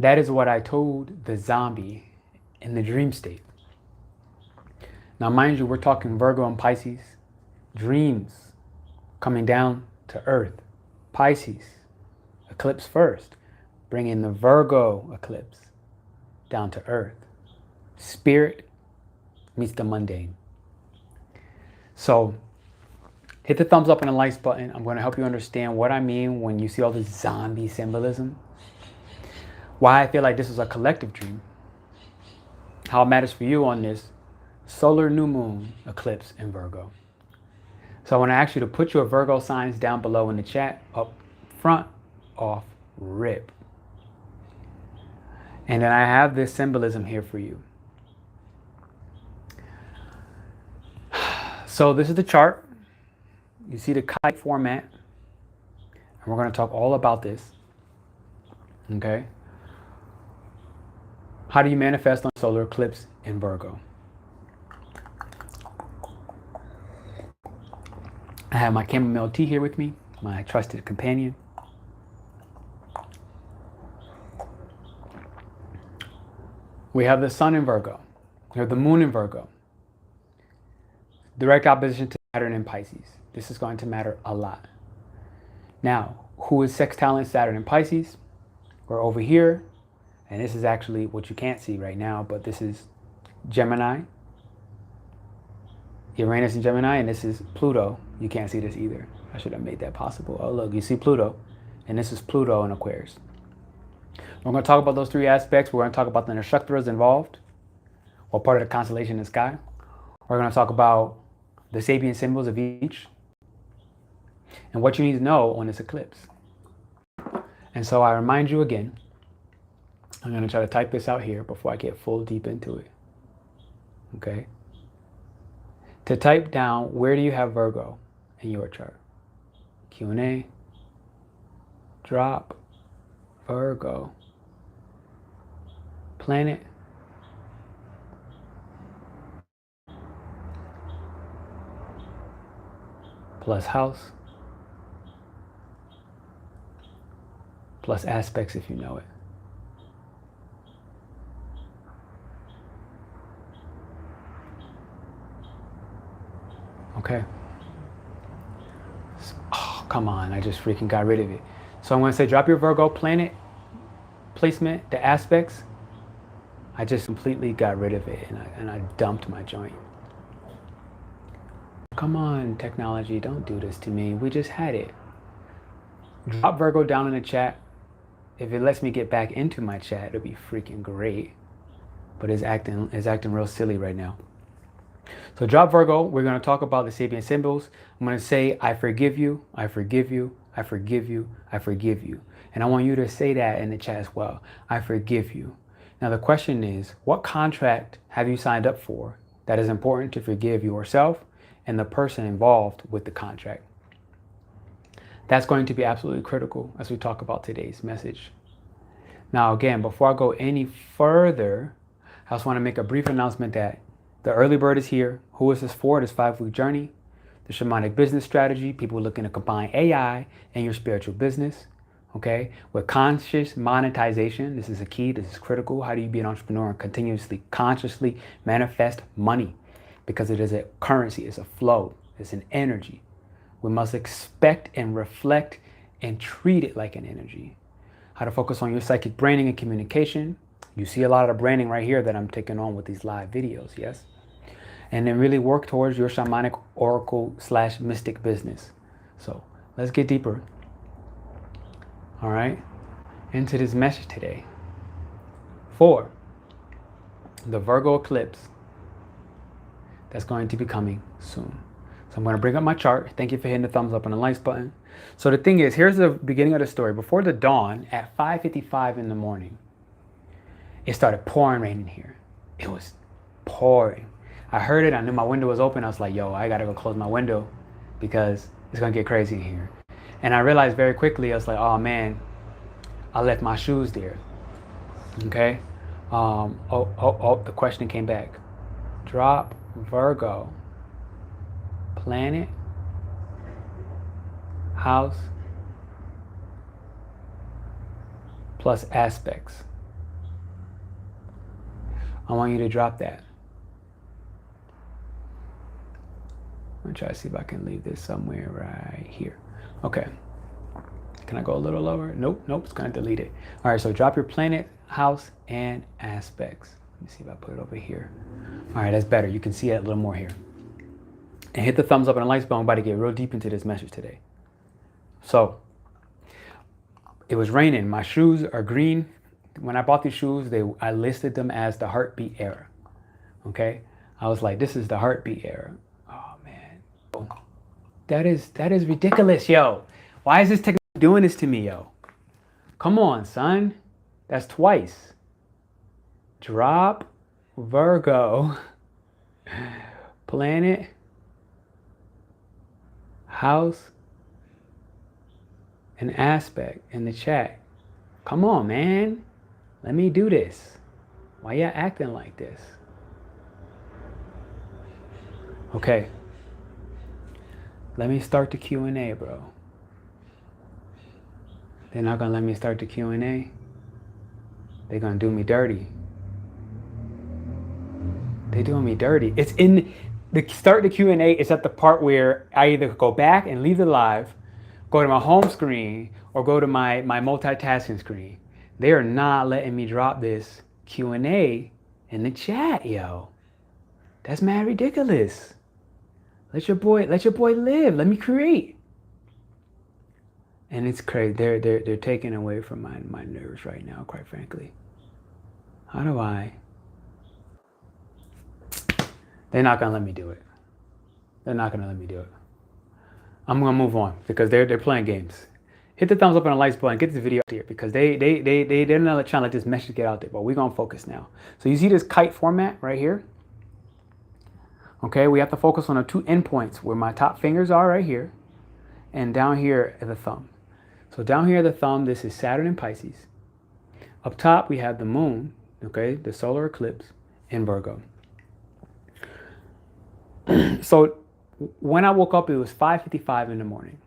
That is what I told the zombie in the dream state. Now, mind you, we're talking Virgo and Pisces. Dreams coming down to earth. Pisces, eclipse first, bringing the Virgo eclipse down to earth. Spirit meets the mundane. So hit the thumbs up and the likes button. I'm going to help you understand what I mean when you see all this zombie symbolism. Why I feel like this is a collective dream. How it matters for you on this solar new moon eclipse in Virgo. So I want to ask you to put your Virgo signs down below in the chat, up front, off, rip. And then I have this symbolism here for you. So this is the chart. You see the kite format. And we're going to talk all about this. Okay? How do you manifest on solar eclipse in Virgo? I have my chamomile tea here with me, my trusted companion. We have the sun in Virgo. We have the moon in Virgo. Direct opposition to Saturn in Pisces. This is going to matter a lot. Now, who is sextiling Saturn in Pisces? We're over here. And this is actually what you can't see right now, but this is Gemini. Uranus and Gemini, and this is Pluto. You can't see this either. I should have made that possible. Oh, look, you see Pluto, and this is Pluto in Aquarius. We're going to talk about those three aspects. We're going to talk about the nakshatras involved, what part of the constellation in the sky. We're going to talk about the Sabian symbols of each, and what you need to know on this eclipse. And so I remind you again, I'm going to try to type this out here before I get full deep into it. Okay? To type down, where do you have Virgo in your chart? Q&A. Drop Virgo. Planet. Plus house. Plus aspects if you know it. Okay. Oh, come on. I just freaking got rid of it. So I'm going to say drop your Virgo planet placement, the aspects. I just completely got rid of it and I dumped my joint. Come on, technology. Don't do this to me. We just had it. Drop Virgo down in the chat. If it lets me get back into my chat, it'll be freaking great. But it's acting real silly right now. So drop Virgo. We're going to talk about the Sabian symbols. I'm going to say, I forgive you, I forgive you, I forgive you, I forgive you. And I want you to say that in the chat as well. I forgive you. Now the question is, what contract have you signed up for that is important to forgive yourself and the person involved with the contract? That's going to be absolutely critical as we talk about today's message. Now again, before I go any further, I just want to make a brief announcement that the early bird is here. Who is this for? This 5-week journey. The shamanic business strategy. People looking to combine AI and your spiritual business. Okay. With conscious monetization. This is a key. This is critical. How do you be an entrepreneur and continuously, consciously manifest money? Because it is a currency. It's a flow. It's an energy. We must expect and reflect and treat it like an energy. How to focus on your psychic branding and communication. You see a lot of the branding right here that I'm taking on with these live videos. Yes. And then really work towards your shamanic oracle / mystic business. So let's get deeper. All right. Into this message today. For the Virgo eclipse that's going to be coming soon. So I'm going to bring up my chart. Thank you for hitting the thumbs up and the likes button. So the thing is, here's the beginning of the story. Before the dawn at 5:55 in the morning, it started pouring rain in here. It was pouring. I heard it. I knew my window was open. I was like, yo, I got to go close my window because it's going to get crazy in here. And I realized very quickly, I was like, oh man, I left my shoes there. Okay. The question came back. Drop Virgo. Planet. House. Plus aspects. I want you to drop that. I'm gonna try to see if I can leave this somewhere right here. Okay. Can I go a little lower? Nope, it's gonna delete it. All right, so drop your planet, house, and aspects. Let me see if I put it over here. All right, that's better. You can see it a little more here. And hit the thumbs up and the likes button. I'm about to get real deep into this message today. So, it was raining. My shoes are green. When I bought these shoes, I listed them as the heartbeat era. Okay? I was like, this is the heartbeat era. Oh, man. That is ridiculous, yo. Why is this technology doing this to me, yo? Come on, son. That's twice. Drop Virgo. Planet. House. An aspect in the chat. Come on, man. Let me do this. Why y'all acting like this? Okay. Let me start the Q&A, bro. They're not gonna let me start the Q&A. They're gonna do me dirty. They're doing me dirty. It's in the start the Q&A. It's at the part where I either go back and leave the live, go to my home screen, or go to my multitasking screen. They are not letting me drop this Q&A in the chat, yo. That's mad ridiculous. Let your boy live. Let me create. And it's crazy. They're taking away from my nerves right now, quite frankly. How do I? They're not gonna let me do it. They're not gonna let me do it. I'm gonna move on because they're playing games. Hit the thumbs up and the likes button. Get this video out here because they're not trying to let this message get out there. But we're gonna focus now. So you see this kite format right here. Okay, we have to focus on the two endpoints where my top fingers are right here, and down here at the thumb. So down here at the thumb, this is Saturn and Pisces. Up top, we have the moon, okay, the solar eclipse in Virgo. So when I woke up, it was 5:55 in the morning,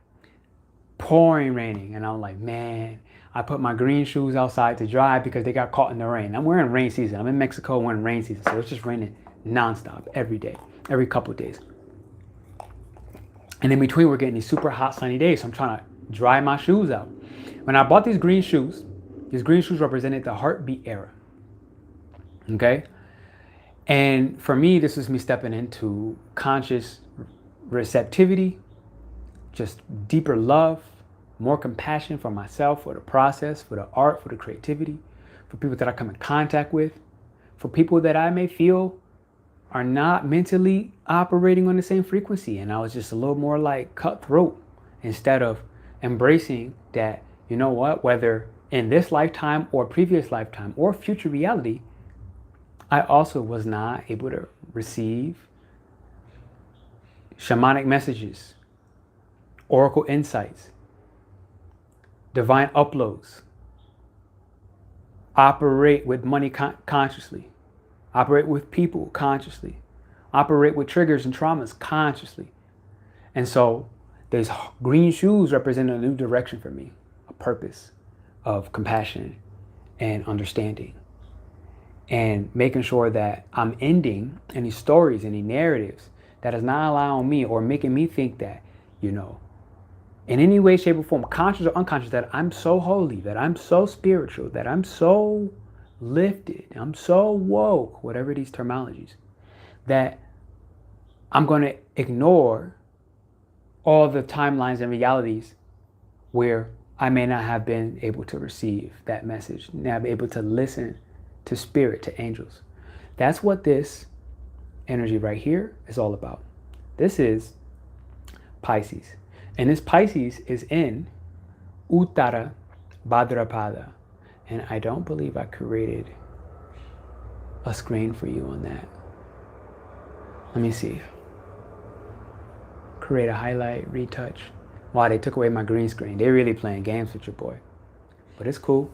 pouring raining. And I'm like, man, I put my green shoes outside to dry because they got caught in the rain. I'm wearing rain season. I'm in Mexico, we're in rain season. So it's just raining nonstop every day, every couple of days. And in between, we're getting these super hot sunny days. So I'm trying to dry my shoes out. When I bought these green shoes represented the heartbeat era. Okay? And for me, this was me stepping into conscious receptivity, just deeper love, more compassion for myself, for the process, for the art, for the creativity, for people that I come in contact with, for people that I may feel are not mentally operating on the same frequency. And I was just a little more like cutthroat instead of embracing that, you know what, whether in this lifetime or previous lifetime or future reality, I also was not able to receive shamanic messages, oracle insights, divine uploads, operate with money consciously, operate with people consciously, operate with triggers and traumas consciously. And so these green shoes represent a new direction for me, a purpose of compassion and understanding. And making sure that I'm ending any stories, any narratives that is not allowing me or making me think that, you know, in any way, shape, or form, conscious or unconscious, that I'm so holy, that I'm so spiritual, that I'm so lifted, I'm so woke, whatever these terminologies, that I'm going to ignore all the timelines and realities where I may not have been able to receive that message, not be able to listen to spirit, to angels. That's what this energy right here is all about. This is Pisces. And this Pisces is in Uttara Bhadrapada. And I don't believe I created a screen for you on that. Let me see. Create a highlight, retouch. Wow, they took away my green screen. They're really playing games with your boy. But it's cool.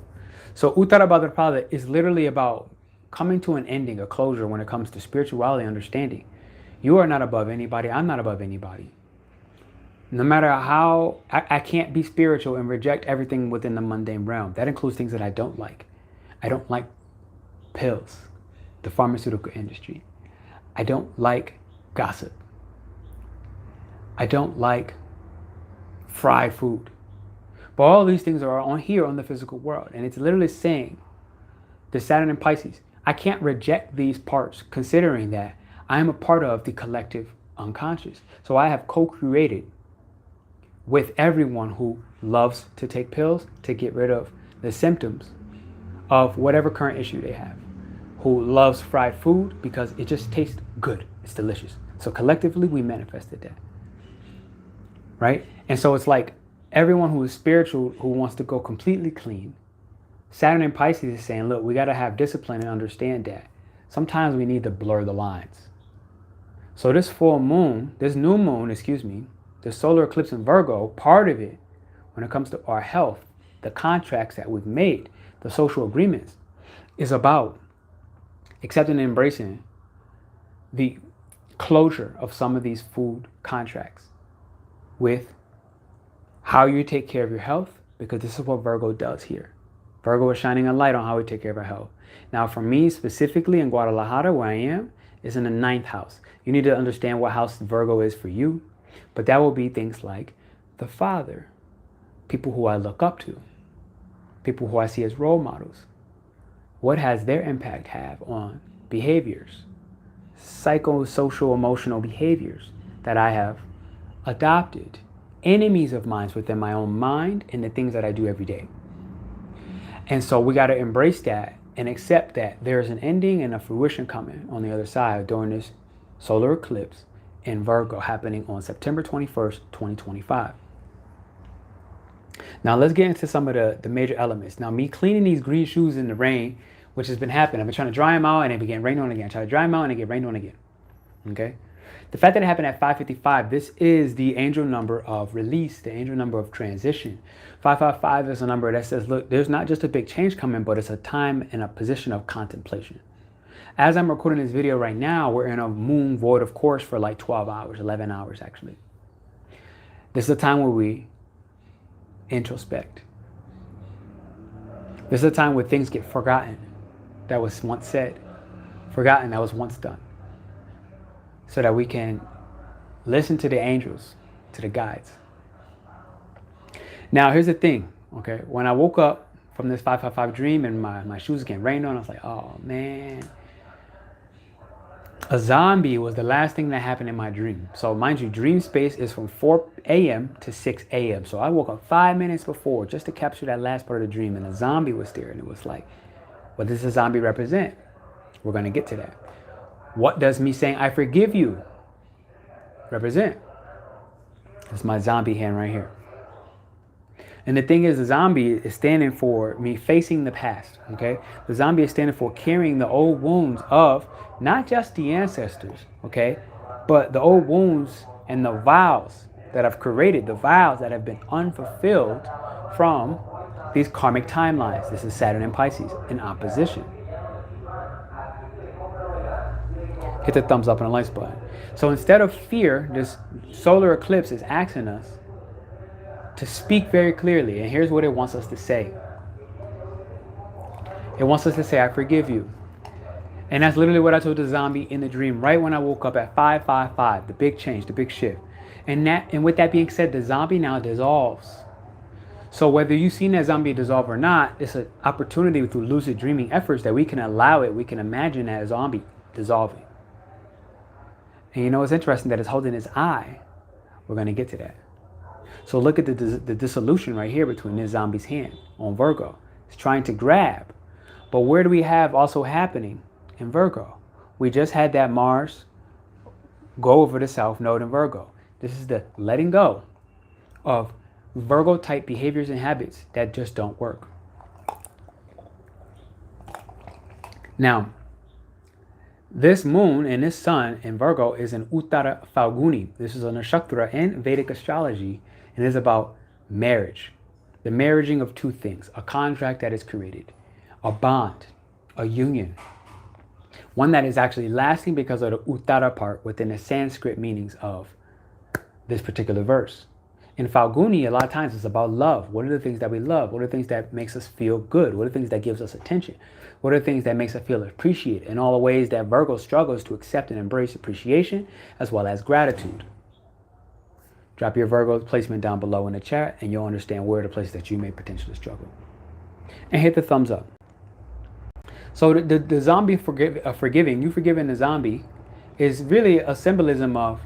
So Uttara Bhadrapada is literally about coming to an ending, a closure when it comes to spirituality understanding. You are not above anybody. I'm not above anybody. No matter how, I can't be spiritual and reject everything within the mundane realm. That includes things that I don't like. I don't like pills. the pharmaceutical industry. I don't like gossip. I don't like fried food. But all these things are on here on the physical world. And it's literally saying, the Saturn and Pisces, I can't reject these parts considering that I am a part of the collective unconscious. So I have co-created with everyone who loves to take pills to get rid of the symptoms of whatever current issue they have, who loves fried food because it just tastes good, it's delicious. So collectively we manifested that, right? And so it's like everyone who is spiritual, who wants to go completely clean, Saturn and Pisces is saying, look, we got to have discipline and understand that sometimes we need to blur the lines. So this full moon, this new moon, the solar eclipse in Virgo, part of it, when it comes to our health, the contracts that we've made, the social agreements, is about accepting and embracing the closure of some of these food contracts with how you take care of your health, because this is what Virgo does here. Virgo is shining a light on how we take care of our health. Now, for me specifically in Guadalajara, where I am, is in the 9th house. You need to understand what house Virgo is for you, but that will be things like the father, people who I look up to, people who I see as role models. What has their impact have on behaviors, psychosocial emotional behaviors that I have adopted, enemies of mine within my own mind and the things that I do every day. And so we got to embrace that and accept that there's an ending and a fruition coming on the other side during this solar eclipse in Virgo happening on September 21st, 2025. Now let's get into some of the major elements. Now me cleaning these green shoes in the rain, which has been happening. I've been trying to dry them out and they begin rained on again. Try to dry them out and they get rained on again. Okay. The fact that it happened at 5:55, this is the angel number of release, the angel number of transition. 555 is a number that says, look, there's not just a big change coming, but it's a time and a position of contemplation. As I'm recording this video right now, we're in a moon void of course for like 12 hours, 11 hours actually. This is a time where we introspect. This is a time where things get forgotten that was once said, forgotten that was once done, so that we can listen to the angels, to the guides. Now, here's the thing, okay? When I woke up from this 555 dream and my shoes getting rained on, I was like, oh man. A zombie was the last thing that happened in my dream. So mind you, dream space is from 4 a.m. to 6 a.m. So I woke up 5 minutes before just to capture that last part of the dream, and a zombie was there, and it was like, what does a zombie represent? We're gonna get to that. What does me saying, I forgive you, represent? It's my zombie hand right here. And the thing is, the zombie is standing for me facing the past, okay? The zombie is standing for carrying the old wounds of not just the ancestors, okay? But the old wounds and the vows that I've created, the vows that have been unfulfilled from these karmic timelines. This is Saturn and Pisces in opposition. Hit the thumbs up and the likes button. So instead of fear, this solar eclipse is asking us to speak very clearly. And here's what it wants us to say. It wants us to say, I forgive you. And that's literally what I told the zombie in the dream, right when I woke up at 555, the big change, the big shift. And with that being said, the zombie now dissolves. So whether you've seen that zombie dissolve or not, it's an opportunity through lucid dreaming efforts that we can allow it, we can imagine that zombie dissolving. And you know, it's interesting that it's holding its eye. We're going to get to that. So look at the dissolution right here between this zombie's hand on Virgo. It's trying to grab. But where do we have also happening in Virgo? We just had that Mars go over the South Node in Virgo. This is the letting go of Virgo type behaviors and habits that just don't work. Now, this moon and this sun in Virgo is in Uttara Phalguni. This is a nakshatra in Vedic astrology, and is about marriage. The marrying of two things, a contract that is created, a bond, a union. One that is actually lasting because of the Uttara part within the Sanskrit meanings of this particular verse. In Phalguni, a lot of times it's about love. What are the things that we love? What are the things that makes us feel good? What are the things that gives us attention? What are the things that makes us feel appreciated? In all the ways that Virgo struggles to accept and embrace appreciation as well as gratitude. Drop your Virgo placement down below in the chat and you'll understand where the places that you may potentially struggle. And hit the thumbs up. So the zombie forgiving, you forgiving the zombie, is really a symbolism of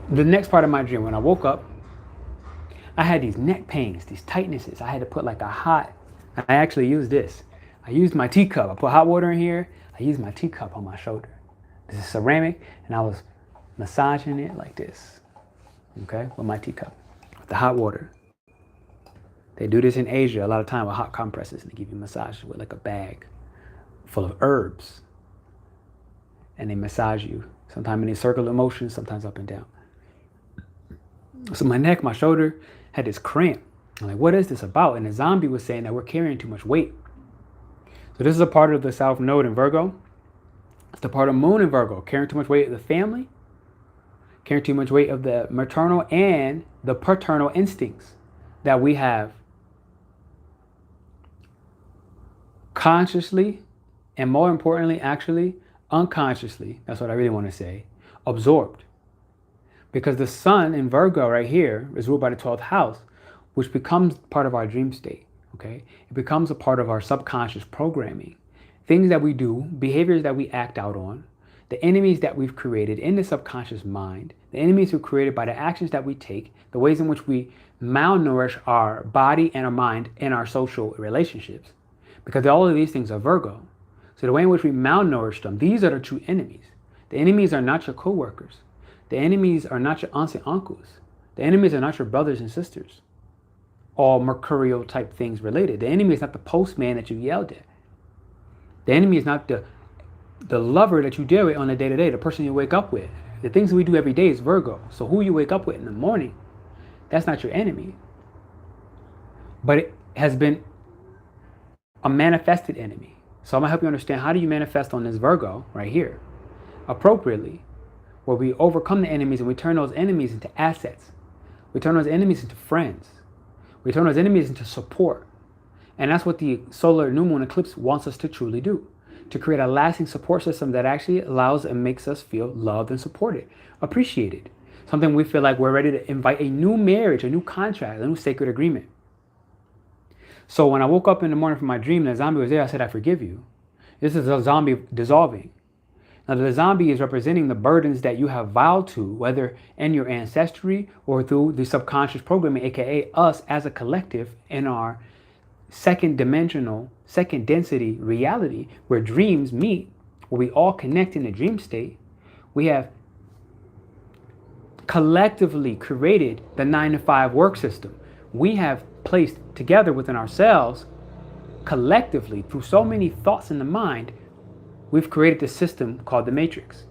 the next part of my dream. When I woke up, I had these neck pains, these tightnesses. I had to put like a hot, I actually used this. I used my teacup. I put hot water in here. I used my teacup on my shoulder. This is ceramic, and I was massaging it like this, okay, with my teacup, with the hot water. They do this in Asia a lot of time with hot compresses, and they give you massage with like a bag full of herbs. And they massage you, sometimes in a circular motion, sometimes up and down. So my neck, my shoulder had this cramp. I'm like, what is this about? And the zombie was saying that we're carrying too much weight. So this is a part of the South Node in Virgo. It's the part of Moon in Virgo, carrying too much weight of the family, carrying too much weight of the maternal and the paternal instincts that we have consciously, and more importantly, actually, unconsciously, that's what I really want to say, absorbed. Because the sun in Virgo right here is ruled by the 12th house, which becomes part of our dream state, okay? It becomes a part of our subconscious programming. Things that we do, behaviors that we act out on, the enemies that we've created in the subconscious mind, the enemies we've created by the actions that we take, the ways in which we malnourish our body and our mind in our social relationships. Because all of these things are Virgo. So the way in which we malnourish them, these are the true enemies. The enemies are not your co-workers. The enemies are not your aunts and uncles. The enemies are not your brothers and sisters. All mercurial type things related. The enemy is not the postman that you yelled at. The enemy is not the lover that you deal with on a day-to-day, the person you wake up with. The things that we do every day is Virgo. So who you wake up with in the morning, that's not your enemy. But it has been a manifested enemy. So I'm gonna help you understand, how do you manifest on this Virgo right here appropriately, where we overcome the enemies and we turn those enemies into assets. We turn those enemies into friends. We turn those enemies into support. And that's what the solar new moon eclipse wants us to truly do, to create a lasting support system that actually allows and makes us feel loved and supported, appreciated. Something we feel like we're ready to invite a new marriage, a new contract, a new sacred agreement. So when I woke up in the morning from my dream, the zombie was there, I said, I forgive you. This is a zombie dissolving. Now the zombie is representing the burdens that you have vowed to, whether in your ancestry or through the subconscious programming, aka us as a collective in our second dimensional, second density reality, where dreams meet, where we all connect in the dream state. We have collectively created the 9-to-5 work system. We have placed together within ourselves, collectively, through so many thoughts in the mind, we've created this system called the Matrix.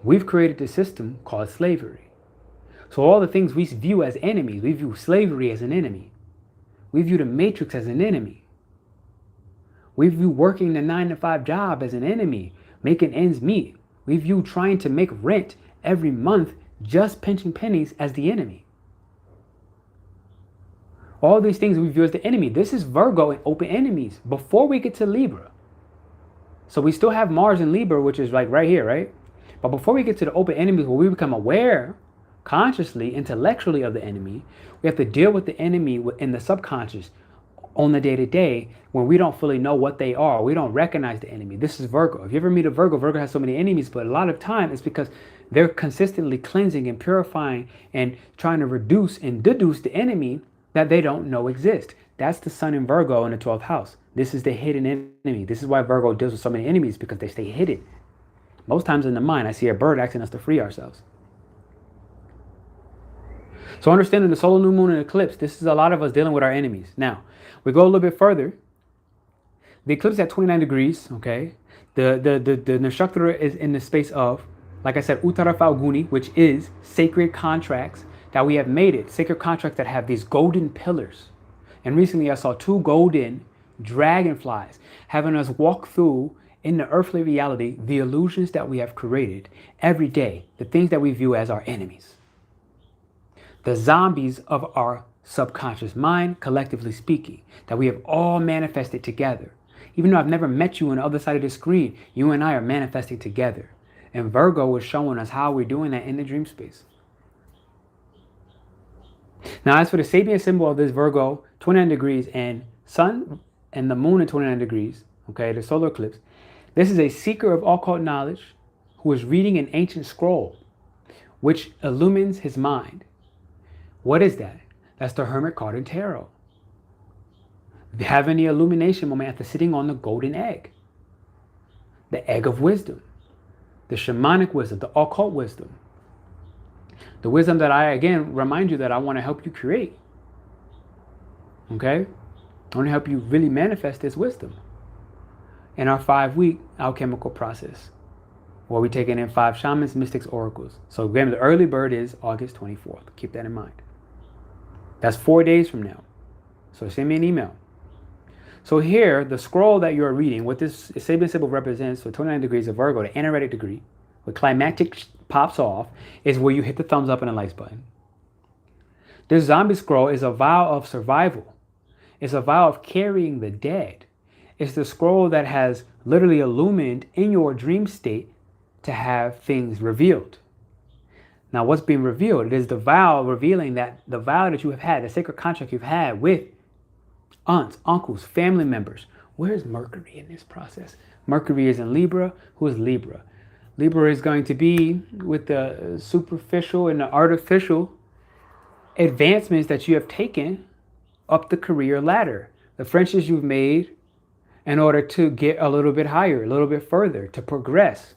We've created this system called slavery. So all the things we view as enemies, we view slavery as an enemy. We view the Matrix as an enemy. We view working the 9-to-5 job as an enemy, making ends meet. We view trying to make rent every month, just pinching pennies, as the enemy. All these things we view as the enemy. This is Virgo and open enemies before we get to Libra. So we still have Mars in Libra, which is like right here, right? But before we get to the open enemies, where we become aware consciously, intellectually of the enemy, we have to deal with the enemy in the subconscious on the day-to-day when we don't fully know what they are. We don't recognize the enemy. This is Virgo. If you ever meet a Virgo, Virgo has so many enemies, but a lot of time it's because they're consistently cleansing and purifying and trying to reduce and deduce the enemy that they don't know exist. That's the sun in Virgo in the 12th house. This is the hidden enemy. This is why Virgo deals with so many enemies, because they stay hidden. Most times in the mind, I see a bird asking us to free ourselves. So understanding the solar new moon and eclipse, this is a lot of us dealing with our enemies. Now, we go a little bit further. The eclipse is at 29 degrees, okay? The nakshatra is in the space of, like I said, Uttara Phalguni, which is sacred contracts that we have made it. Sacred contracts that have these golden pillars. And recently I saw 2 golden dragonflies having us walk through in the earthly reality, the illusions that we have created every day, the things that we view as our enemies, the zombies of our subconscious mind, collectively speaking, that we have all manifested together. Even though I've never met you on the other side of the screen, you and I are manifesting together. And Virgo was showing us how we're doing that in the dream space. Now, as for the Sabian symbol of this Virgo, 29 degrees, and Sun and the Moon at 29 degrees, okay, the solar eclipse, this is a seeker of occult knowledge who is reading an ancient scroll, which illumines his mind. What is that? That's the Hermit card in Tarot. Having the illumination moment after sitting on the golden egg, the egg of wisdom, the shamanic wisdom, the occult wisdom, the wisdom that I, again, remind you that I want to help you create. Okay? I want to help you really manifest this wisdom in our 5-week alchemical process, where we're taking in 5 shamans, mystics, oracles. So again, the early bird is August 24th. Keep that in mind. That's 4 days from now. So send me an email. So here, the scroll that you're reading, what this Sabian symbol represents, so 29 degrees of Virgo, the energetic degree, where climactic pops off, is where you hit the thumbs up and the likes button. This zombie scroll is a vow of survival. It's a vow of carrying the dead. It's the scroll that has literally illumined in your dream state to have things revealed. Now, what's being revealed? It is the vow revealing that the vow that you have had, the sacred contract you've had with aunts, uncles, family members. Where's Mercury in this process? Mercury is in Libra. Who is Libra? Libra is going to be with the superficial and the artificial advancements that you have taken up the career ladder. The friendships you've made in order to get a little bit higher, a little bit further, to progress.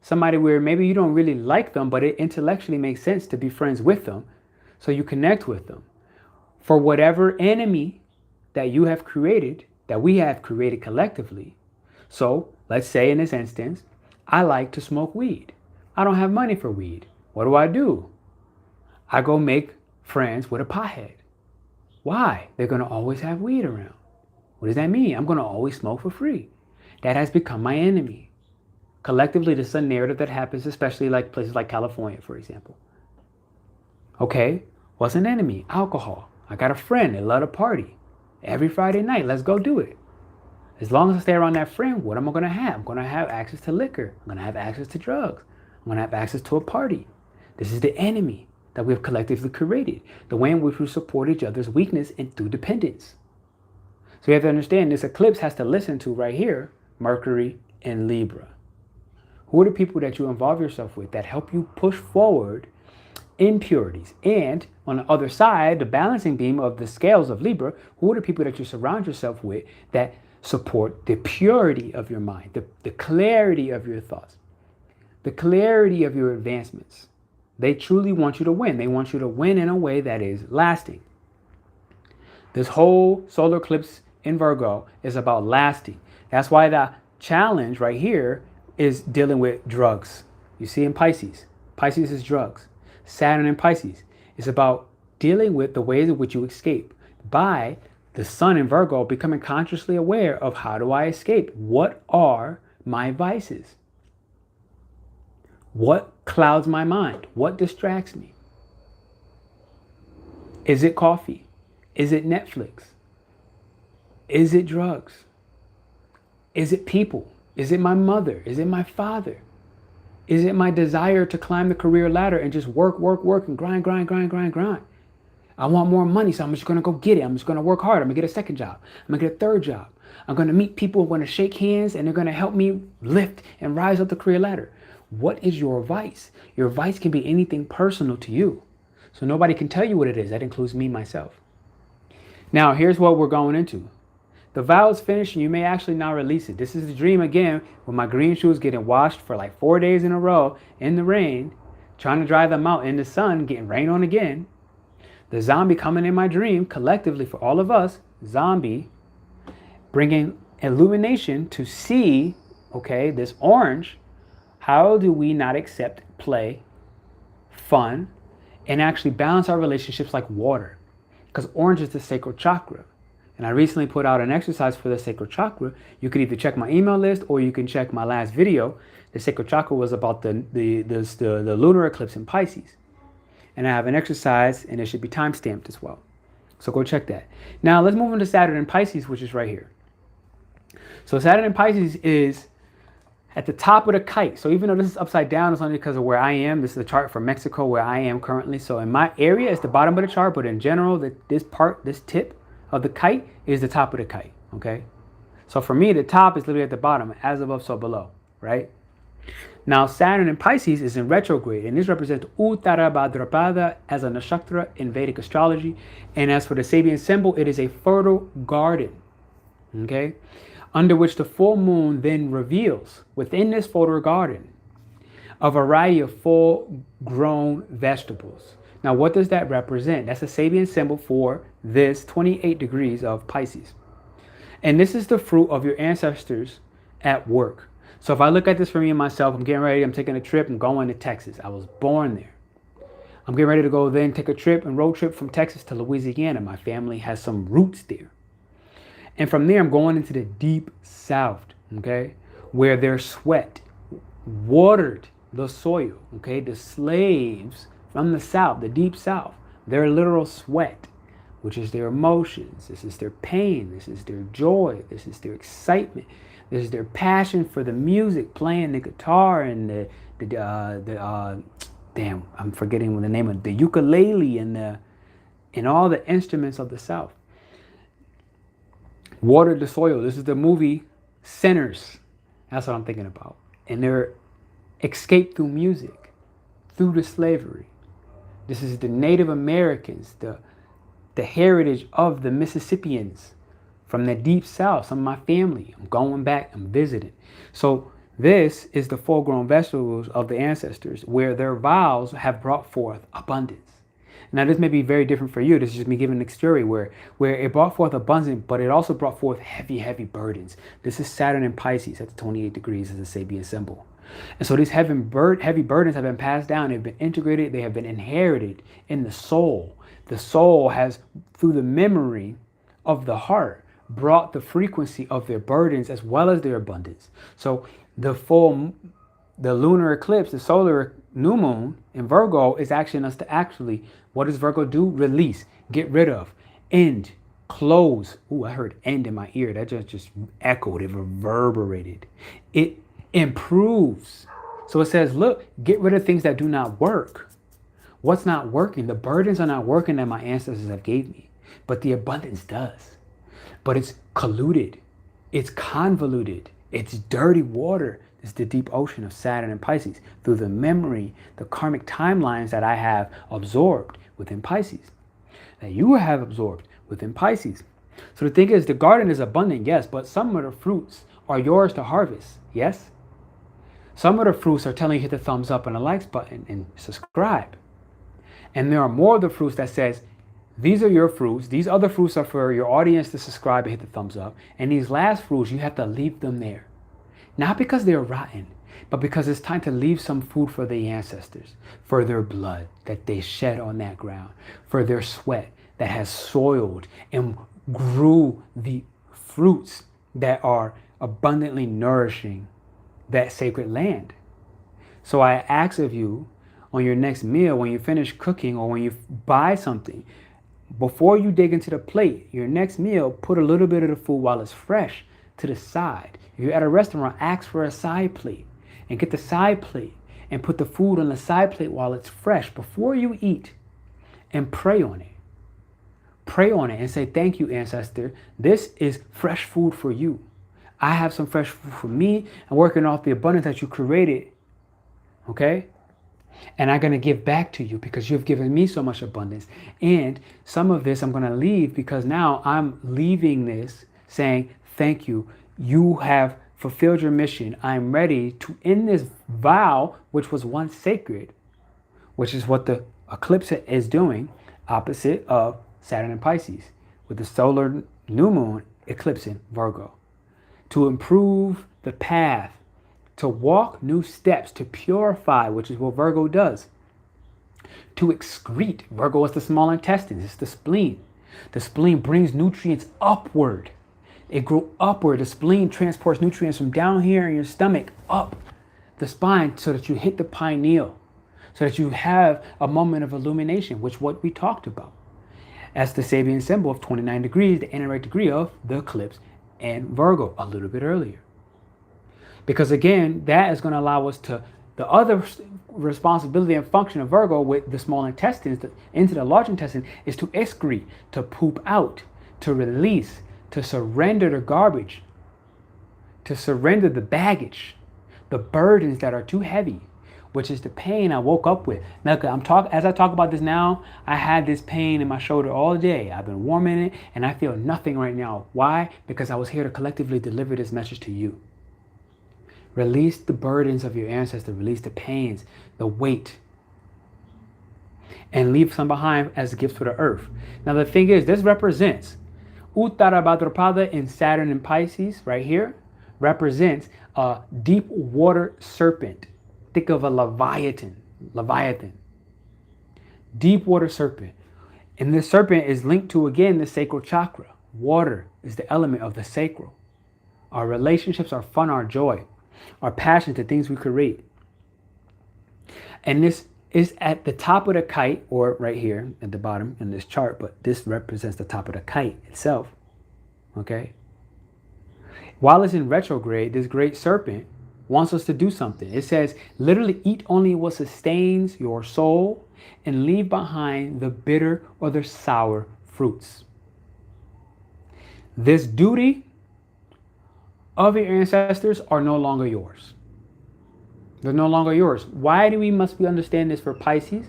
Somebody where maybe you don't really like them, but it intellectually makes sense to be friends with them. So you connect with them. For whatever enemy that you have created, that we have created collectively. So let's say in this instance, I like to smoke weed. I don't have money for weed. What do? I go make friends with a pothead. Why? They're going to always have weed around. What does that mean? I'm going to always smoke for free. That has become my enemy. Collectively, this is a narrative that happens, especially like places like California, for example. Okay, what's an enemy? Alcohol. I got a friend that love to party. Every Friday night, let's go do it. As long as I stay around that friend, what am I going to have? I'm going to have access to liquor. I'm going to have access to drugs. I'm going to have access to a party. This is the enemy that we have collectively created. The way in which we support each other's weakness and through dependence. So you have to understand this eclipse has to listen to right here, Mercury and Libra. Who are the people that you involve yourself with that help you push forward impurities? And on the other side, the balancing beam of the scales of Libra, who are the people that you surround yourself with that support the purity of your mind, the clarity of your thoughts, the clarity of your advancements? They truly want you to win. They want you to win in a way that is lasting. This whole solar eclipse in Virgo is about lasting. That's why the challenge right here is dealing with drugs. You see in Pisces. Pisces is drugs. Saturn in Pisces is about dealing with the ways in which you escape by the sun in Virgo becoming consciously aware of how do I escape? What are my vices? What clouds my mind? What distracts me? Is it coffee? Is it Netflix? Is it drugs? Is it people? Is it my mother? Is it my father? Is it my desire to climb the career ladder and just work and grind? I want more money, so I'm just going to go get it. I'm just going to work hard. I'm going to get a second job. I'm going to get a third job. I'm going to meet people who are going to shake hands and they're going to help me lift and rise up the career ladder. What is your vice? Your vice can be anything personal to you. So nobody can tell you what it is. That includes me, myself. Now, here's what we're going into. The vow is finished and you may actually now release it. This is the dream again with my green shoes getting washed for like 4 days in a row in the rain, trying to dry them out in the sun, getting rain on again. The zombie coming in my dream, collectively for all of us, zombie, bringing illumination to see, okay, this orange. How do we not accept play, fun, and actually balance our relationships like water? Because orange is the sacral chakra. And I recently put out an exercise for the sacral chakra. You can either check my email list or you can check my last video. The sacral chakra was about the lunar eclipse in Pisces. And I have an exercise, and it should be time-stamped as well. So go check that. Now let's move into Saturn in Pisces, which is right here. So Saturn in Pisces is at the top of the kite. So even though this is upside down, it's only because of where I am. This is a chart from Mexico where I am currently. So in my area, it's the bottom of the chart, but in general, this tip of the kite is the top of the kite, okay? So for me, the top is literally at the bottom, as above, so below, right? Now, Saturn in Pisces is in retrograde, and this represents Uttara Bhadrapada as a nakshatra in Vedic astrology. And as for the Sabian symbol, it is a fertile garden, okay, under which the full moon then reveals within this fertile garden a variety of full-grown vegetables. Now, what does that represent? That's a Sabian symbol for this 28 degrees of Pisces. And this is the fruit of your ancestors at work. So if I look at this for me and myself, I'm getting ready, I'm taking a trip, I'm going to Texas. I was born there. I'm getting ready to go then take a trip and road trip from Texas to Louisiana. My family has some roots there. And from there, I'm going into the deep South, okay, where their sweat watered the soil, okay? The slaves from the South, the deep South, their literal sweat, which is their emotions. This is their pain. This is their joy. This is their excitement. This is their passion for the music, playing the guitar and damn, I'm forgetting the name of the ukulele and all the instruments of the South. Watered the soil. This is the movie Sinners. That's what I'm thinking about. And their escape through music, through the slavery. This is the Native Americans, the heritage of the Mississippians from the deep South. Some of my family. I'm going back. I'm visiting. So this is the full-grown vegetables of the ancestors, where their vows have brought forth abundance. Now, this may be very different for you. This is just me giving an story where it brought forth abundance, but it also brought forth heavy, heavy burdens. This is Saturn in Pisces at the 28 degrees as a Sabian symbol. And so these heavy burdens have been passed down. They've been integrated. They have been inherited in the soul. The soul has, through the memory of the heart, brought the frequency of their burdens as well as their abundance. So the lunar eclipse, the solar new moon in Virgo is asking us to actually, what does Virgo do? Release, get rid of, end, close. Ooh, I heard end in my ear. That just echoed, it reverberated. It improves. So it says, look, get rid of things that do not work. What's not working? The burdens are not working that my ancestors have gave me, but the abundance does. But it's colluded, it's convoluted, it's dirty water. It's the deep ocean of Saturn and Pisces through the memory, the karmic timelines that I have absorbed within Pisces, that you have absorbed within Pisces. So the thing is, the garden is abundant, yes, but some of the fruits are yours to harvest, yes? Some of the fruits are telling you hit the thumbs up and the likes button and subscribe. And there are more of the fruits that says, these are your fruits. These other fruits are for your audience to subscribe and hit the thumbs up. And these last fruits, you have to leave them there. Not because they're rotten, but because it's time to leave some food for the ancestors, for their blood that they shed on that ground, for their sweat that has soiled and grew the fruits that are abundantly nourishing that sacred land. So I ask of you on your next meal, when you finish cooking or when you buy something, before you dig into the plate, your next meal, put a little bit of the food while it's fresh to the side. If you're at a restaurant, ask for a side plate and get the side plate and put the food on the side plate while it's fresh before you eat, and pray on it. Pray on it and say, thank you, ancestor. This is fresh food for you. I have some fresh food for me. I'm working off the abundance that you created. Okay? And I'm going to give back to you because you've given me so much abundance. And some of this I'm going to leave because now I'm leaving this saying, thank you. You have fulfilled your mission. I'm ready to end this vow, which was once sacred, which is what the eclipse is doing, opposite of Saturn and Pisces, with the solar new moon eclipsing Virgo. To improve the path, to walk new steps, to purify, which is what Virgo does. To excrete, Virgo is the small intestines, it's the spleen. The spleen brings nutrients upward. It grew upward. The spleen transports nutrients from down here in your stomach up the spine so that you hit the pineal, so that you have a moment of illumination, which what we talked about. As the Sabian symbol of 29 degrees, the indirect degree of the eclipse and Virgo a little bit earlier. Because again, that is going to allow us to, the other responsibility and function of Virgo with the small intestines into the large intestine is to excrete, to poop out, to release, to surrender the garbage, to surrender the baggage, the burdens that are too heavy, which is the pain I woke up with. Now, as I talk about this now, I had this pain in my shoulder all day. I've been warming it and I feel nothing right now. Why? Because I was here to collectively deliver this message to you. Release the burdens of your ancestor, release the pains, the weight, and leave some behind as gifts for the earth. Now the thing is, this represents Uttara Bhadrapada in Saturn and Pisces right here, represents a deep water serpent. Think of a Leviathan. Deep water serpent. And this serpent is linked to, again, the sacral chakra. Water is the element of the sacral. Our relationships, our fun, our joy, our passion, the things we create. And this is at the top of the kite, or right here at the bottom in this chart, but this represents the top of the kite itself. Okay? While it's in retrograde, this great serpent wants us to do something. It says, literally eat only what sustains your soul and leave behind the bitter or the sour fruits. This duty of your ancestors are no longer yours. They're no longer yours. Why do we must we understand this for Pisces?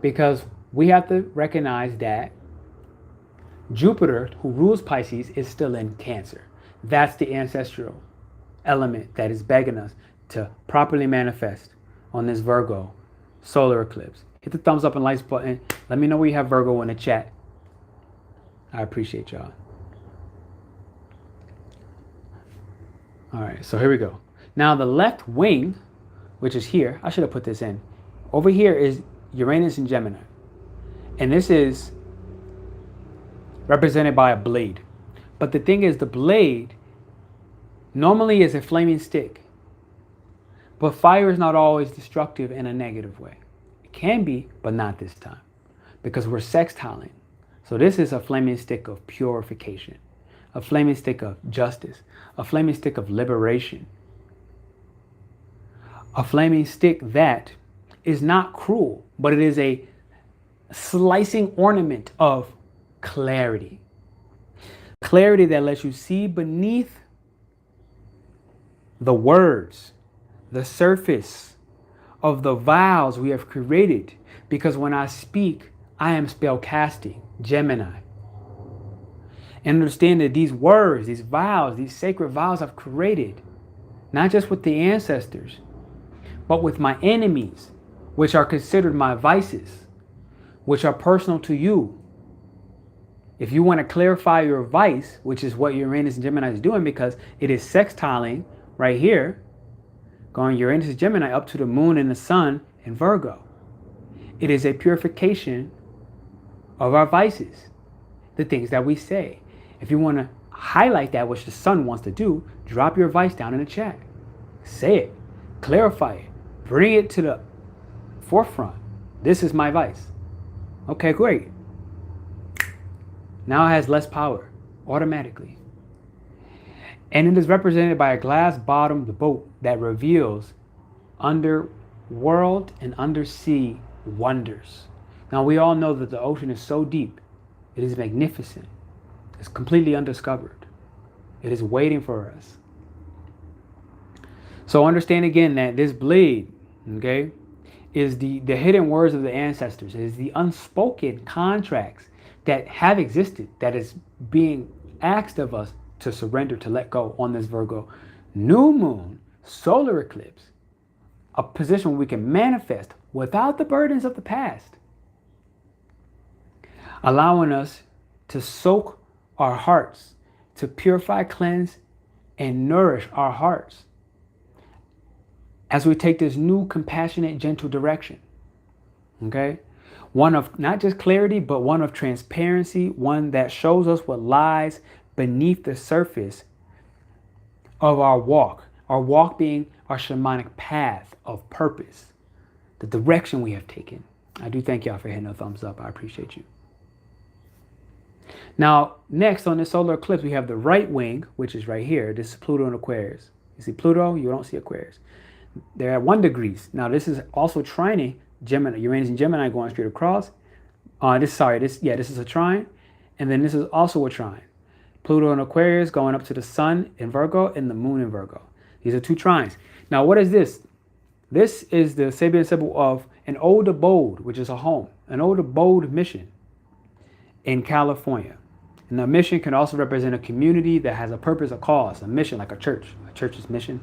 Because we have to recognize that Jupiter, who rules Pisces, is still in Cancer. That's the ancestral element that is begging us to properly manifest on this Virgo solar eclipse. Hit the thumbs up and likes button. Let me know where you have Virgo in the chat. I appreciate y'all. All right, so here we go. Now the left wing, which is here, I should have put this in. Over here is Uranus and Gemini. And this is represented by a blade. But the thing is, the blade normally is a flaming stick. But fire is not always destructive in a negative way. It can be, but not this time. Because we're sextiling. So this is a flaming stick of purification. A flaming stick of justice. A flaming stick of liberation. A flaming stick that is not cruel, but it is a slicing ornament of clarity. Clarity that lets you see beneath the words, the surface of the vows we have created. Because when I speak, I am spell casting, Gemini. And understand that these words, these vows, these sacred vows I've created, not just with the ancestors, but with my enemies, which are considered my vices, which are personal to you. If you want to clarify your vice, which is what Uranus and Gemini is doing, because it is sextiling right here, going Uranus and Gemini up to the moon and the sun in Virgo. It is a purification of our vices, the things that we say. If you want to highlight that, which the sun wants to do, drop your vice down in the chat. Say it, clarify it, bring it to the forefront. This is my vice. Okay, great. Now it has less power automatically. And it is represented by a glass bottomed boat that reveals underworld and undersea wonders. Now we all know that the ocean is so deep. It is magnificent. It's completely undiscovered. It is waiting for us. So understand again that this blade, okay, is the hidden words of the ancestors. It is the unspoken contracts that have existed, that is being asked of us to surrender, to let go on this Virgo new moon solar eclipse, a position where we can manifest without the burdens of the past, allowing us to soak our hearts, to purify, cleanse, and nourish our hearts as we take this new compassionate, gentle direction. Okay? One of not just clarity, but one of transparency, one that shows us what lies beneath the surface of our walk being our shamanic path of purpose, the direction we have taken. I do thank y'all for hitting a thumbs up. I appreciate you. Now, next on the solar eclipse, we have the right wing, which is right here. This is Pluto and Aquarius. You see Pluto, you don't see Aquarius. They're at 1 degree. Now, this is also trining Gemini, Uranus and Gemini going straight across. This is a trine. And then this is also a trine. Pluto and Aquarius going up to the sun in Virgo and the moon in Virgo. These are 2 trines. Now, what is this? This is the Sabian symbol of an old abode, which is a home, an old abode mission in California. And the mission can also represent a community that has a purpose, a cause, a mission, like a church's mission.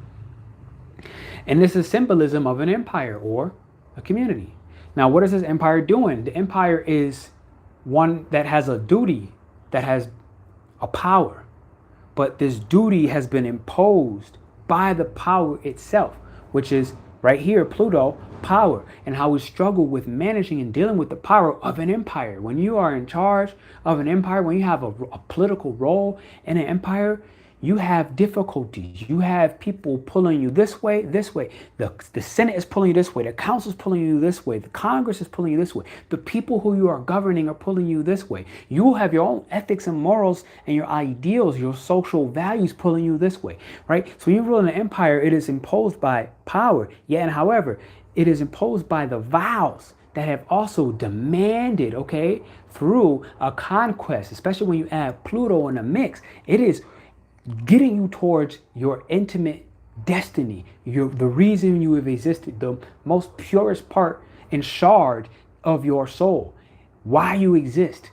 And this is symbolism of an empire or a community. Now, what is this empire doing? The empire is one that has a duty, that has a power. But this duty has been imposed by the power itself, which is right here, Pluto, power, and how we struggle with managing and dealing with the power of an empire. When you are in charge of an empire, when you have a political role in an empire, you have difficulties. You have people pulling you this way, this way. The Senate is pulling you this way. The council is pulling you this way. The Congress is pulling you this way. The people who you are governing are pulling you this way. You have your own ethics and morals and your ideals, your social values pulling you this way, right? So when you rule in an empire, it is imposed by power. Yet, and however, it is imposed by the vows that have also demanded, okay, through a conquest, especially when you add Pluto in the mix. It is getting you towards your intimate destiny, the reason you have existed, the most purest part and shard of your soul, why you exist.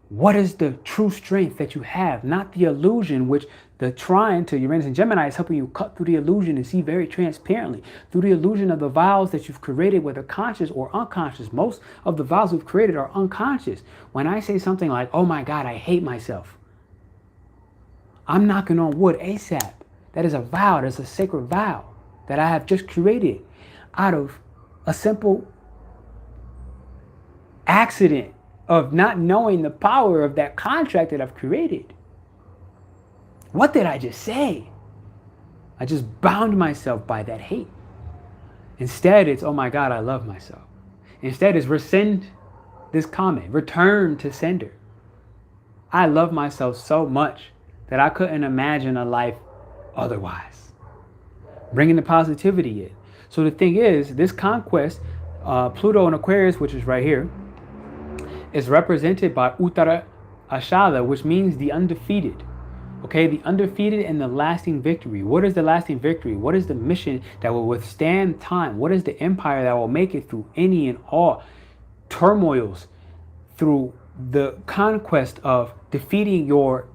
What is the true strength that you have, not the illusion, which the trine to Uranus and Gemini is helping you cut through the illusion and see very transparently through the illusion of the vows that you've created, whether conscious or unconscious. Most of the vows we've created are unconscious. When I say something like, oh my God, I hate myself, I'm knocking on wood ASAP. That is a vow. That's a sacred vow that I have just created out of a simple accident of not knowing the power of that contract that I've created. What did I just say? I just bound myself by that hate. Instead, it's, oh my God, I love myself. Instead, it's rescind this comment, return to sender. I love myself so much that I couldn't imagine a life otherwise. Bringing the positivity in. So the thing is, this conquest, Pluto and Aquarius, which is right here, is represented by Uttara Ashada, which means the undefeated. Okay, the undefeated and the lasting victory. What is the lasting victory? What is the mission that will withstand time? What is the empire that will make it through any and all turmoils, through the conquest of defeating your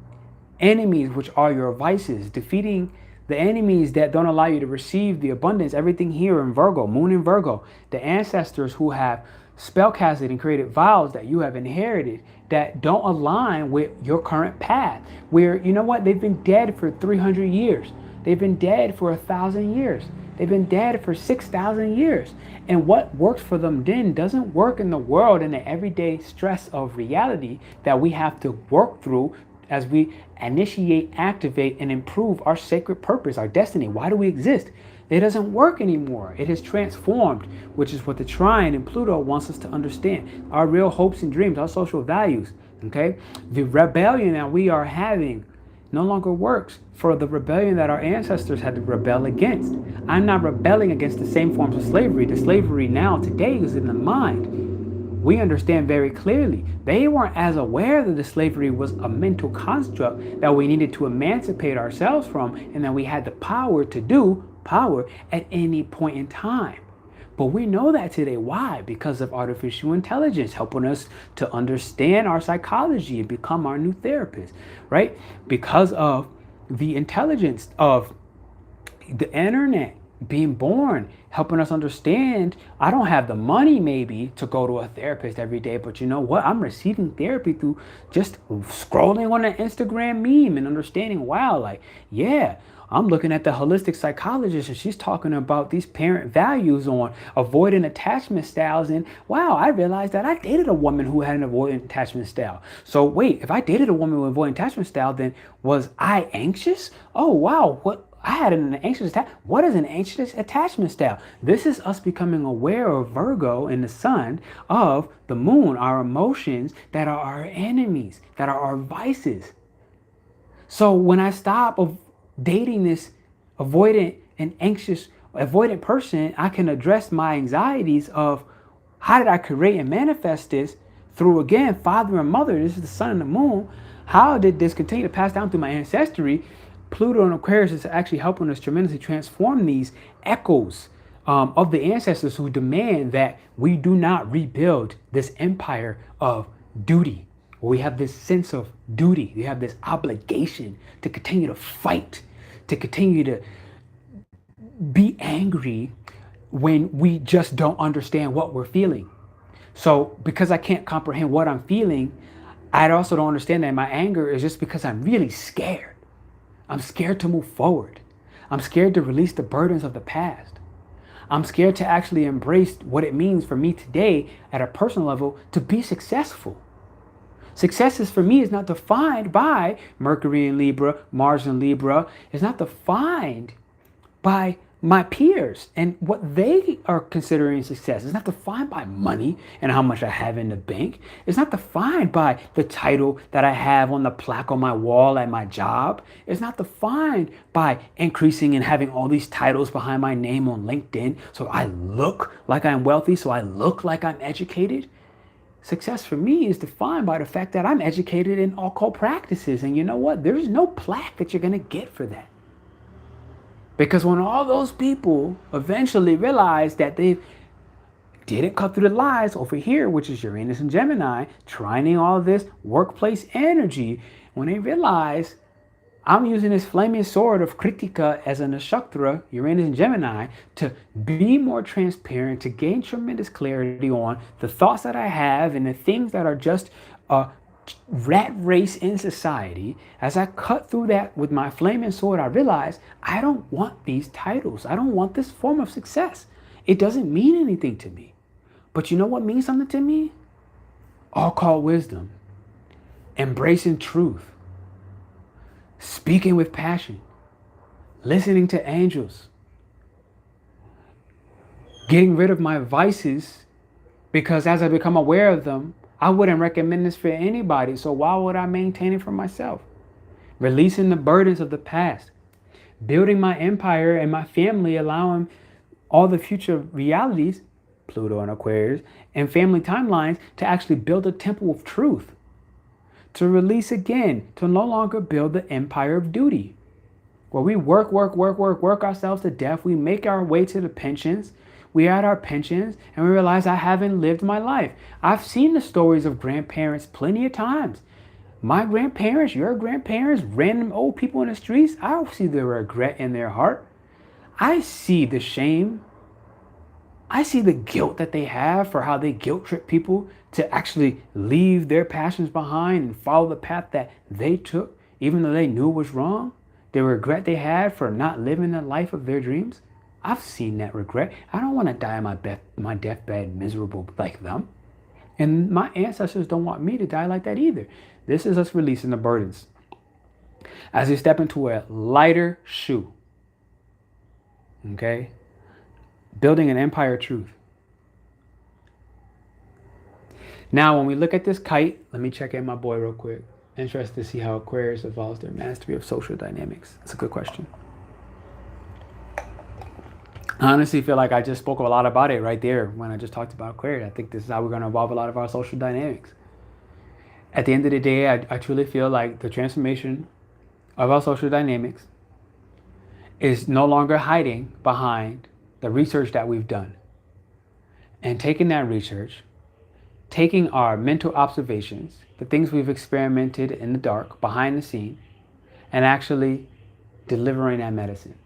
enemies, which are your vices, defeating the enemies that don't allow you to receive the abundance, everything here in Virgo, moon in Virgo, the ancestors who have spellcasted and created vows that you have inherited that don't align with your current path, where, you know what, they've been dead for 300 years. They've been dead for 1,000 years. They've been dead for 6,000 years. And what works for them then doesn't work in the world, in the everyday stress of reality that we have to work through as we initiate, activate, and improve our sacred purpose, our destiny. Why do we exist? It doesn't work anymore. It has transformed, which is what the trine and Pluto wants us to understand. Our real hopes and dreams, our social values, okay? The rebellion that we are having no longer works for the rebellion that our ancestors had to rebel against. I'm not rebelling against the same forms of slavery. The slavery now, today, is in the mind. We understand very clearly. They weren't as aware that the slavery was a mental construct that we needed to emancipate ourselves from, and that we had the power to do power at any point in time. But we know that today. Why? Because of artificial intelligence helping us to understand our psychology and become our new therapist, right? Because of the intelligence of the internet, being born, helping us understand. I don't have the money maybe to go to a therapist every day, but you know what? I'm receiving therapy through just scrolling on an Instagram meme and understanding, wow, like, yeah, I'm looking at the holistic psychologist and she's talking about these parent values on avoidant attachment styles. And wow, I realized that I dated a woman who had an avoidant attachment style. So wait, if I dated a woman with avoidant attachment style, then was I anxious? Oh, wow. I had an anxious attachment. What is an anxious attachment style? This is us becoming aware of Virgo and the sun, of the moon, our emotions that are our enemies, that are our vices. So when I stop dating this avoidant and anxious avoidant person, I can address my anxieties of how did I create and manifest this through, again, father and mother. This is the sun and the moon. How did this continue to pass down through my ancestry? Pluto and Aquarius is actually helping us tremendously transform these echoes of the ancestors who demand that we do not rebuild this empire of duty. We have this sense of duty. We have this obligation to continue to fight, to continue to be angry when we just don't understand what we're feeling. So because I can't comprehend what I'm feeling, I also don't understand that my anger is just because I'm really scared. I'm scared to move forward. I'm scared to release the burdens of the past. I'm scared to actually embrace what it means for me today at a personal level to be successful. Success is, for me, is not defined by Mercury in Libra, Mars in Libra. It's not defined by my peers and what they are considering success. It's not defined by money and how much I have in the bank. It's not defined by the title that I have on the plaque on my wall at my job. It's not defined by increasing and having all these titles behind my name on LinkedIn so I look like I'm wealthy, so I look like I'm educated. Success for me is defined by the fact that I'm educated in occult practices. And you know what? There's no plaque that you're going to get for that. Because when all those people eventually realize that they didn't cut through the lies over here, which is Uranus and Gemini, trining all of this workplace energy, when they realize I'm using this flaming sword of Krittika as a nakshatra, Uranus and Gemini, to be more transparent, to gain tremendous clarity on the thoughts that I have and the things that are just a rat race in society. As I cut through that with my flaming sword, I realize I don't want these titles. I don't want this form of success. It doesn't mean anything to me. But you know what means something to me? Occult wisdom, embracing truth, speaking with passion, listening to angels, getting rid of my vices, because as I become aware of them, I wouldn't recommend this for anybody. So why would I maintain it for myself? Releasing the burdens of the past, building my empire and my family, allowing all the future realities, Pluto and Aquarius, and family timelines to actually build a temple of truth. To release again, to no longer build the empire of duty, where we work ourselves to death. We make our way to the pensions. We add our pensions and we realize I haven't lived my life. I've seen the stories of grandparents plenty of times. My grandparents, your grandparents, random old people in the streets, I don't see the regret in their heart. I see the shame. I see the guilt that they have for how they guilt trip people to actually leave their passions behind and follow the path that they took, even though they knew it was wrong. The regret they had for not living the life of their dreams. I've seen that regret. I don't want to die on my deathbed miserable like them. And my ancestors don't want me to die like that either. This is us releasing the burdens. As we step into a lighter shoe. Okay? Building an empire of truth. Now, when we look at this kite, let me check in my boy real quick. Interested to see how Aquarius evolves their mastery of social dynamics. That's a good question. I honestly feel like I just spoke a lot about it right there when I just talked about Aquarius. I think this is how we're going to evolve a lot of our social dynamics. At the end of the day, I truly feel like the transformation of our social dynamics is no longer hiding behind the research that we've done. And taking that research, taking our mental observations, the things we've experimented in the dark, behind the scene, and actually delivering that medicine.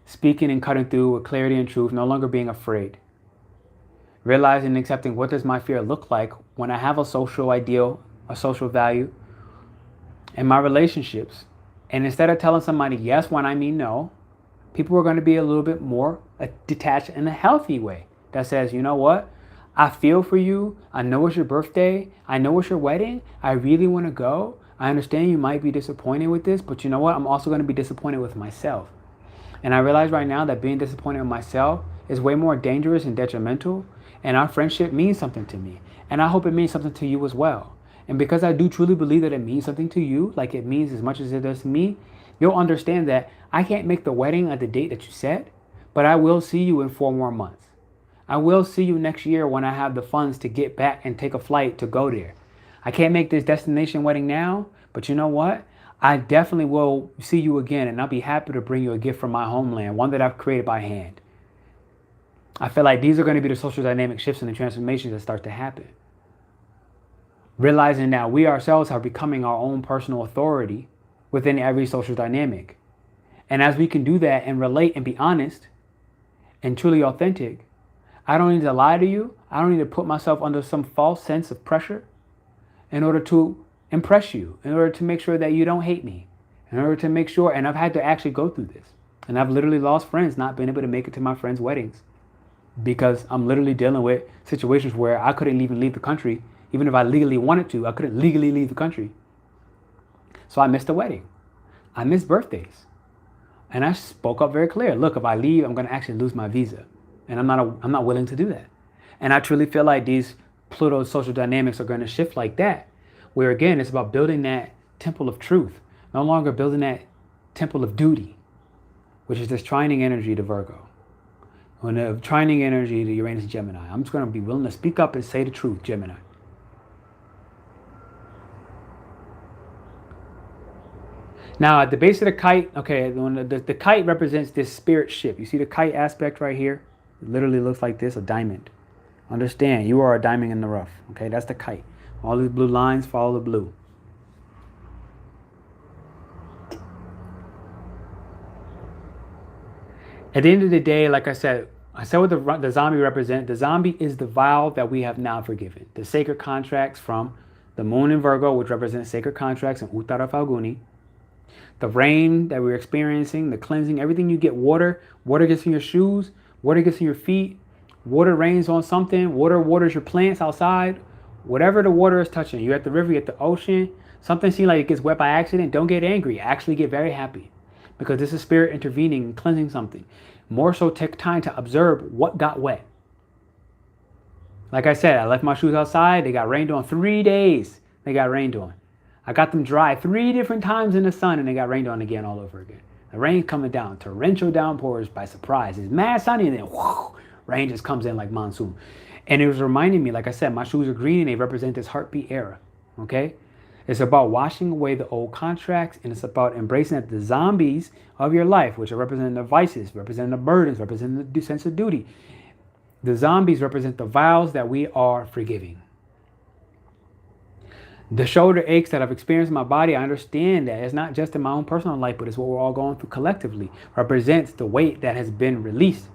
speaking and cutting through with clarity and truth, no longer being afraid. Realizing and accepting what does my fear look like when I have a social ideal, a social value in my relationships. And instead of telling somebody yes when I mean no, people are going to be a little bit more detached in a healthy way that says, you know what? I feel for you. I know it's your birthday. I know it's your wedding. I really want to go. I understand you might be disappointed with this, but you know what? I'm also going to be disappointed with myself. And I realize right now that being disappointed with myself is way more dangerous and detrimental. And our friendship means something to me. And I hope it means something to you as well. And because I do truly believe that it means something to you, like it means as much as it does to me, you'll understand that I can't make the wedding at the date that you set, but I will see you in 4 more months. I will see you next year when I have the funds to get back and take a flight to go there. I can't make this destination wedding now, but you know what? I definitely will see you again, and I'll be happy to bring you a gift from my homeland, one that I've created by hand. I feel like these are going to be the social dynamic shifts and the transformations that start to happen. Realizing that we ourselves are becoming our own personal authority within every social dynamic. And as we can do that and relate and be honest and truly authentic, I don't need to lie to you. I don't need to put myself under some false sense of pressure in order to impress you, in order to make sure that you don't hate me, in order to make sure, and I've had to actually go through this. And I've literally lost friends, not being able to make it to my friends' weddings because I'm literally dealing with situations where I couldn't even leave the country. Even if I legally wanted to, I couldn't legally leave the country. So I missed a wedding. I missed birthdays. And I spoke up very clear. Look, if I leave, I'm going to actually lose my visa. And I'm not willing to do that. And I truly feel like these Pluto social dynamics are going to shift like that, where again, it's about building that temple of truth, no longer building that temple of duty, which is this trining energy to Virgo. When the trining energy to Uranus and Gemini, I'm just going to be willing to speak up and say the truth, Gemini. Now, at the base of the kite, okay, when the kite represents this spirit ship. You see the kite aspect right here? It literally looks like this, a diamond. Understand, you are a diamond in the rough. Okay, that's the kite. All these blue lines follow the blue. At the end of the day, like I said what the zombie represents. The zombie is the vow that we have now forgiven. The sacred contracts from the moon in Virgo, which represents sacred contracts in Uttara Phalguni. The rain that we're experiencing, the cleansing, everything you get, water gets in your shoes, water gets in your feet, water rains on something, water waters your plants outside, whatever the water is touching. You're at the river, you're at the ocean, something seems like it gets wet by accident, don't get angry, actually get very happy. Because this is spirit intervening and cleansing something. More so take time to observe what got wet. Like I said, I left my shoes outside, they got rained on 3 days, they got rained on. I got them dry 3 different times in the sun and they got rained on again all over again. The rain coming down, torrential downpours by surprise. It's mad sunny and then whoo, rain just comes in like monsoon. And it was reminding me, like I said, my shoes are green and they represent this heartbeat era, okay? It's about washing away the old contracts, and it's about embracing that the zombies of your life, which are representing the vices, representing the burdens, representing the sense of duty. The zombies represent the vows that we are forgiving. The shoulder aches that I've experienced in my body, I understand that it's not just in my own personal life, but it's what we're all going through collectively. Represents the weight that has been released.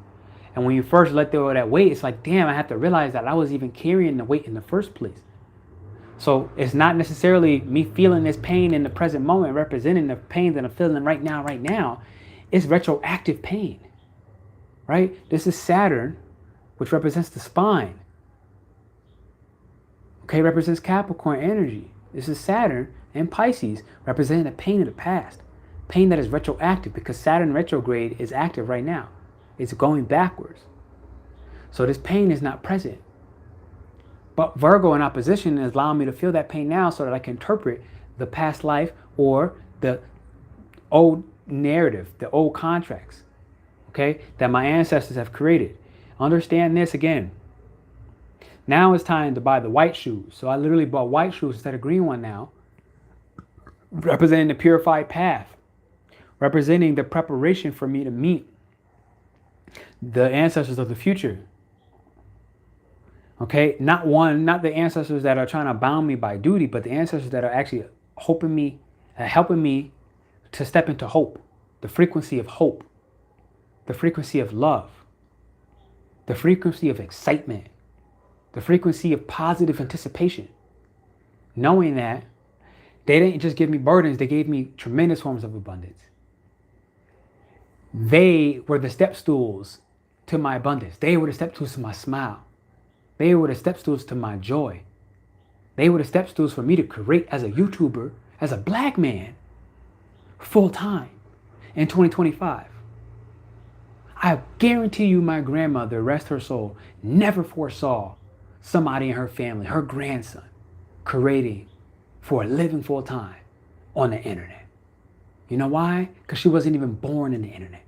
And when you first let go of that weight, it's like, damn, I have to realize that I was even carrying the weight in the first place. So it's not necessarily me feeling this pain in the present moment, representing the pain that I'm feeling right now. It's retroactive pain, right? This is Saturn, which represents the spine. Okay, represents Capricorn energy. This is Saturn and Pisces, representing the pain of the past. Pain that is retroactive because Saturn retrograde is active right now. It's going backwards. So this pain is not present. But Virgo in opposition is allowing me to feel that pain now so that I can interpret the past life or the old narrative, the old contracts, okay, that my ancestors have created. Understand this again. Now it's time to buy the white shoes. So I literally bought white shoes instead of green one now, representing the purified path, representing the preparation for me to meet the ancestors of the future. Okay, not the ancestors that are trying to bound me by duty, but the ancestors that are actually helping me to step into hope, the frequency of hope, the frequency of love, the frequency of excitement, the frequency of positive anticipation, knowing that they didn't just give me burdens, they gave me tremendous forms of abundance. They were the step stools to my abundance. They were the step stools to my smile. They were the step stools to my joy. They were the step stools for me to create as a YouTuber, as a black man, full time in 2025. I guarantee you my grandmother, rest her soul, never foresaw somebody in her family, her grandson, creating for a living full time on the internet. You know why? Because she wasn't even born in the internet.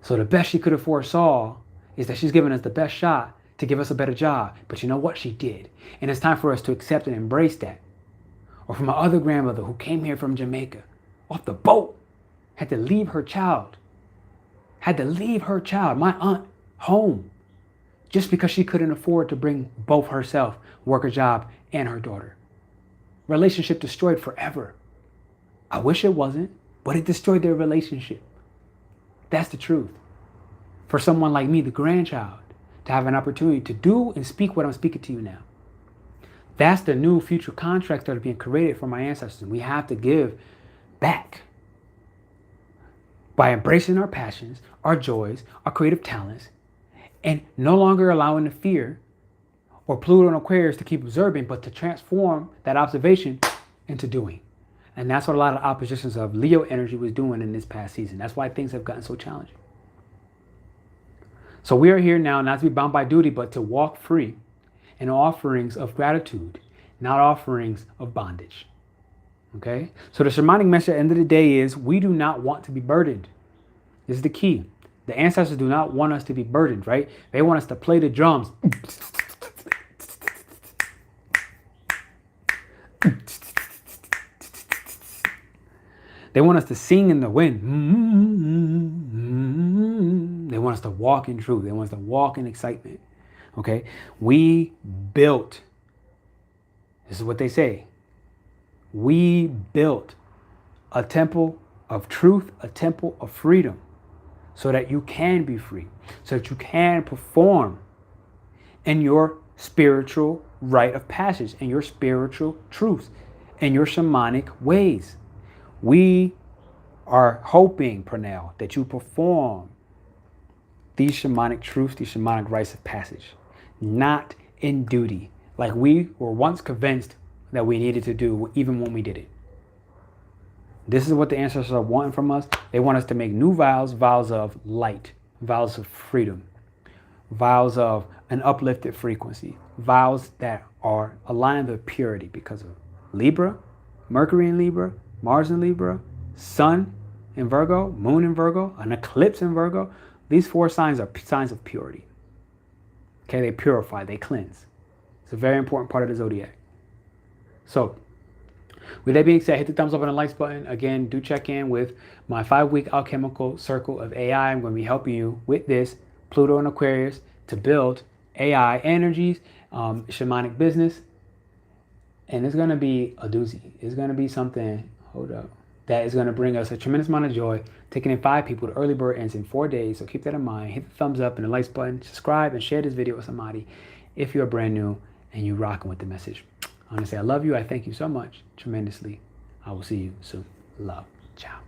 So the best she could have foresaw is that she's giving us the best shot to give us a better job. But you know what? She did. And it's time for us to accept and embrace that. Or from my other grandmother who came here from Jamaica, off the boat, had to leave her child, my aunt, home, just because she couldn't afford to bring both herself, work a job, and her daughter. Relationship destroyed forever. I wish it wasn't, but it destroyed their relationship. That's the truth. For someone like me, the grandchild, to have an opportunity to do and speak what I'm speaking to you now. That's the new future contracts that are being created for my ancestors. We have to give back by embracing our passions, our joys, our creative talents, and no longer allowing the fear or Pluto and Aquarius to keep observing, but to transform that observation into doing. And that's what a lot of oppositions of Leo energy was doing in this past season. That's why things have gotten so challenging. So we are here now not to be bound by duty, but to walk free in offerings of gratitude, not offerings of bondage. Okay? So the shamanic message at the end of the day is we do not want to be burdened. This is the key. The ancestors do not want us to be burdened, right? They want us to play the drums. They want us to sing in the wind. They want us to walk in truth. They want us to walk in excitement. Okay? We built, this is what they say, we built a temple of truth, a temple of freedom, so that you can be free, so that you can perform in your spiritual rite of passage, in your spiritual truths, in your shamanic ways. We are hoping, Pernell, that you perform these shamanic truths, these shamanic rites of passage, not in duty, like we were once convinced that we needed to do, even when we did it. This is what the ancestors are wanting from us. They want us to make new vows, vows of light, vows of freedom, vows of an uplifted frequency, vows that are aligned with purity because of Libra, Mercury in Libra, Mars in Libra, Sun in Virgo, Moon in Virgo, an eclipse in Virgo. These 4 signs are signs of purity. Okay, they purify, they cleanse. It's a very important part of the zodiac. So, with that being said, hit the thumbs up and the likes button. Again, do check in with my 5-week alchemical circle of AI. I'm going to be helping you with this, Pluto and Aquarius, to build AI energies, shamanic business. And it's going to be a doozy. It's going to be something, that is going to bring us a tremendous amount of joy. Taking in 5 people, the early bird ends in 4 days. So keep that in mind. Hit the thumbs up and the likes button. Subscribe and share this video with somebody if you're brand new and you're rocking with the message. I want to say I love you. I thank you so much tremendously. I will see you soon. Love. Ciao.